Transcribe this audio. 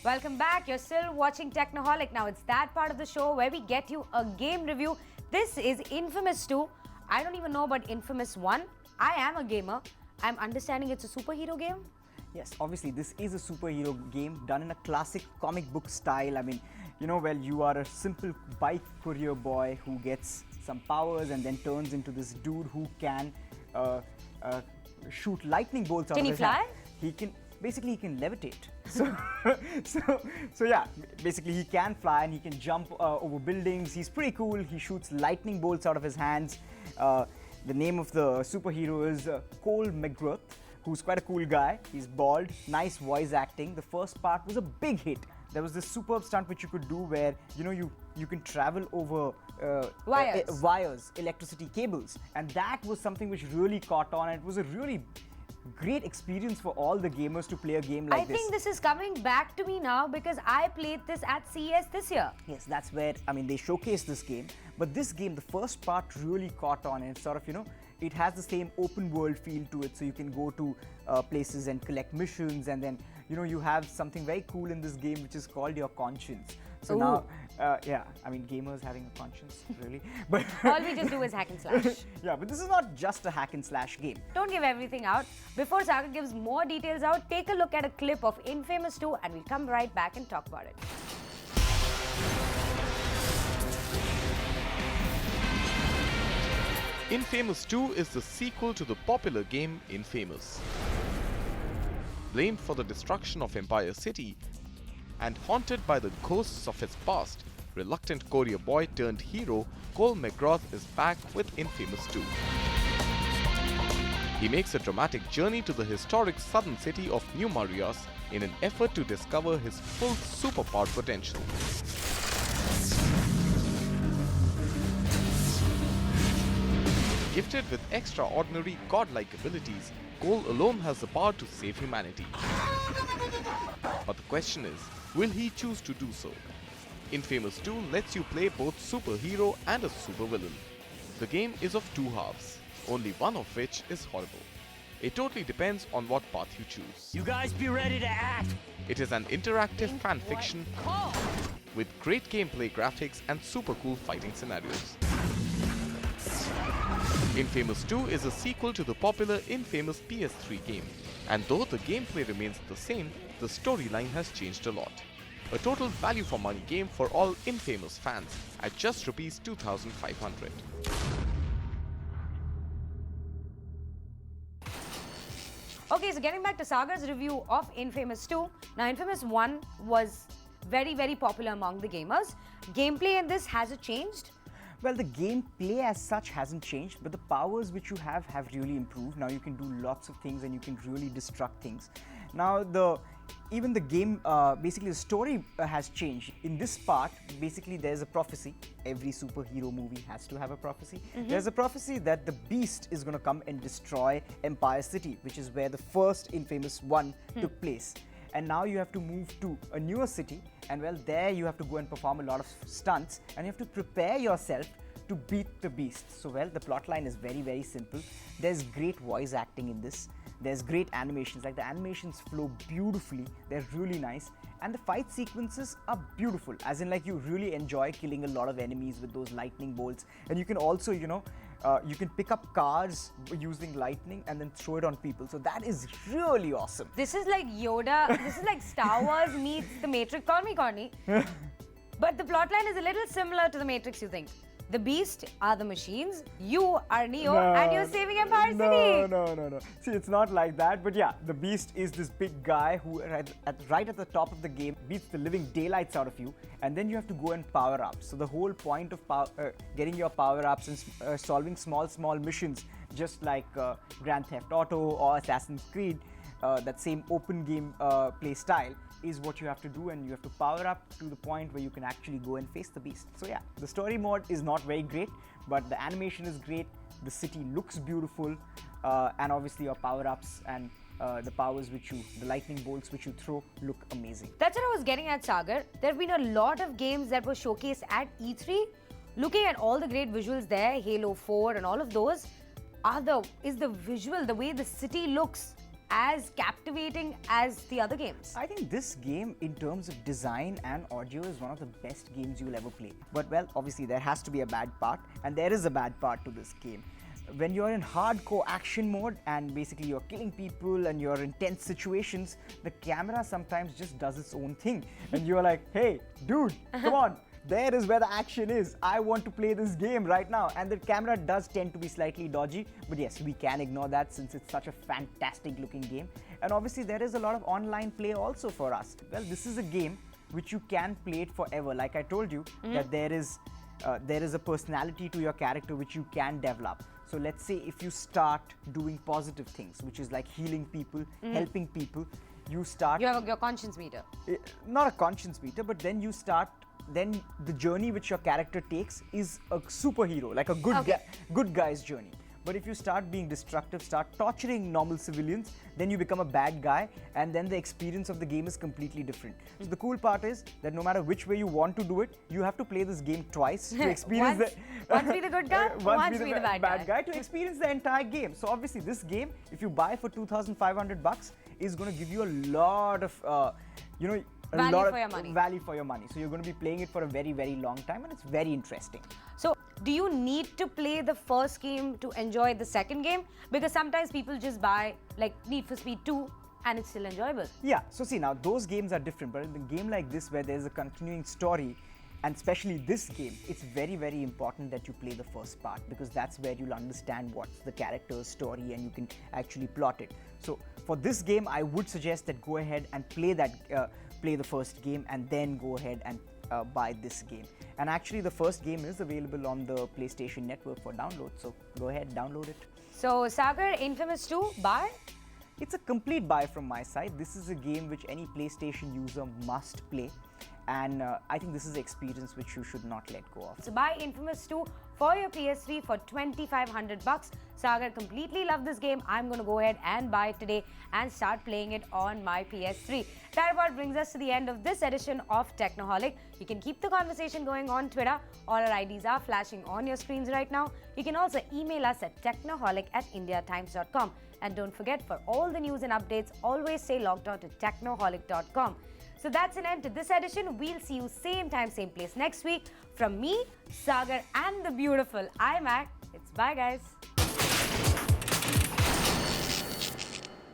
Welcome back. You're still watching Technoholik. Now it's that part of the show where we get you a game review. This is Infamous 2. I don't even know about Infamous 1. I am a gamer. I'm understanding it's a superhero game. Yes, obviously this is a superhero game done in a classic comic book style. I mean, you are a simple bike courier boy who gets some powers and then turns into this dude who can shoot lightning bolts out of his hand. He can levitate. So yeah, basically he can fly and he can jump over buildings. He's pretty cool. He shoots lightning bolts out of his hands. The name of the superhero is Cole McGrath, who's quite a cool guy. He's bald, nice voice acting. The first part was a big hit. There was this superb stunt which you could do where you can travel over wires, electricity cables, and that was something which really caught on. And it was a really great experience for all the gamers to play a game like this. I think this is coming back to me now because I played this at CES this year. Yes, that's where, they showcased this game. But this game, the first part really caught on, and sort of, it has the same open world feel to it. So you can go to places and collect missions, and then, you have something very cool in this game which is called your conscience. So now, gamers having a conscience, really. But all we just do is hack and slash. Yeah, but this is not just a hack and slash game. Don't give everything out. Before Sagar gives more details out, take a look at a clip of Infamous 2 and we'll come right back and talk about it. Infamous 2 is the sequel to the popular game Infamous. Blamed for the destruction of Empire City and haunted by the ghosts of his past, reluctant courier boy turned hero Cole McGrath is back with Infamous 2. He makes a dramatic journey to the historic southern city of New Marias in an effort to discover his full superpower potential. Gifted with extraordinary godlike abilities, Cole alone has the power to save humanity. But the question is, will he choose to do so? Infamous 2 lets you play both superhero and a supervillain. The game is of two halves, only one of which is horrible. It totally depends on what path you choose. You guys be ready to act! It is an interactive fan fiction with great gameplay graphics and super cool fighting scenarios. Infamous 2 is a sequel to the popular Infamous PS3 game, and though the gameplay remains the same, the storyline has changed a lot. A total value for money game for all Infamous fans at just Rs 2,500. Okay, so getting back to Sagar's review of Infamous 2. Now, Infamous 1 was very, very popular among the gamers. Gameplay in this, has it changed? Well, the gameplay as such hasn't changed, but the powers which you have really improved. Now you can do lots of things and you can really destruct things. Now even the game, basically the story has changed. In this part, basically there's a prophecy. Every superhero movie has to have a prophecy. There's a prophecy that the Beast is going to come and destroy Empire City, which is where the first Infamous 1 took place. And now you have to move to a newer city, and well, there you have to go and perform a lot of stunts, and you have to prepare yourself to beat the Beast. So well, the plot line is very, very simple. There's great voice acting in this. There's great animations, like the animations flow beautifully. They're really nice. And the fight sequences are beautiful, as in like you really enjoy killing a lot of enemies with those lightning bolts. And you can also, you can pick up cars using lightning and then throw it on people. So that is really awesome. This is like Yoda. This is like Star Wars meets The Matrix. Call me corny. But the plotline is a little similar to The Matrix, you think. The Beast are the machines, you are Neo, and you're saving Empire City. No. See, it's not like that, but yeah, the Beast is this big guy who right at the top of the game beats the living daylights out of you, and then you have to go and power up. So the whole point of getting your power-ups and solving small missions, just like Grand Theft Auto or Assassin's Creed, that same open game play style, is what you have to do, and you have to power up to the point where you can actually go and face the Beast. So yeah, the story mode is not very great, but the animation is great, the city looks beautiful, and obviously your power-ups and the powers the lightning bolts which you throw look amazing. That's what I was getting at, Sagar. There have been a lot of games that were showcased at E3. Looking at all the great visuals there, Halo 4 and all of those, is the visual, the way the city looks, as captivating as the other games? I think this game, in terms of design and audio, is one of the best games you'll ever play. But well, obviously there has to be a bad part, and there is a bad part to this game. When you're in hardcore action mode and basically you're killing people and you're in tense situations, the camera sometimes just does its own thing. And you're like, hey, dude, come on. There is where the action is. I want to play this game right now. And the camera does tend to be slightly dodgy. But yes, we can ignore that since it's such a fantastic looking game. And obviously there is a lot of online play also for us. Well, this is a game which you can play it forever. Like I told you, that there is a personality to your character which you can develop. So let's say if you start doing positive things, which is like healing people, helping people, you start... You have your conscience meter. Not a conscience meter, but then you start... Then the journey which your character takes is a superhero, like a good guy's journey. But if you start being destructive, start torturing normal civilians, then you become a bad guy, and then the experience of the game is completely different. So the cool part is that no matter which way you want to do it, you have to play this game twice to experience once be the good guy, once be the bad guy. To experience the entire game. So obviously this game, if you buy for $2,500, is going to give you a lot of, value for your money. So you're going to be playing it for a very, very long time, and it's very interesting. So do you need to play the first game to enjoy the second game? Because sometimes people just buy like Need for Speed 2 and it's still enjoyable. Yeah, so see, now those games are different, but in a game like this where there's a continuing story, and especially this game, it's very, very important that you play the first part, because that's where you'll understand what's the character's story and you can actually plot it. So for this game, I would suggest that go ahead and play the first game and then go ahead and buy this game. And actually the first game is available on the PlayStation Network for download, so go ahead, download it. So Sagar, Infamous 2, buy? It's a complete buy from my side. This is a game which any PlayStation user must play, and I think this is an experience which you should not let go of. So buy Infamous 2 for your PS3 for $2,500. Sagar completely loved this game. I'm going to go ahead and buy it today and start playing it on my PS3. That about brings us to the end of this edition of Technoholik. You can keep the conversation going on Twitter. All our IDs are flashing on your screens right now. You can also email us at technoholik@indiatimes.com. And don't forget, for all the news and updates, always stay logged on to technoholik.com. So that's an end to this edition. We'll see you same time, same place next week. From me, Sagar, and the beautiful iMac, it's bye guys.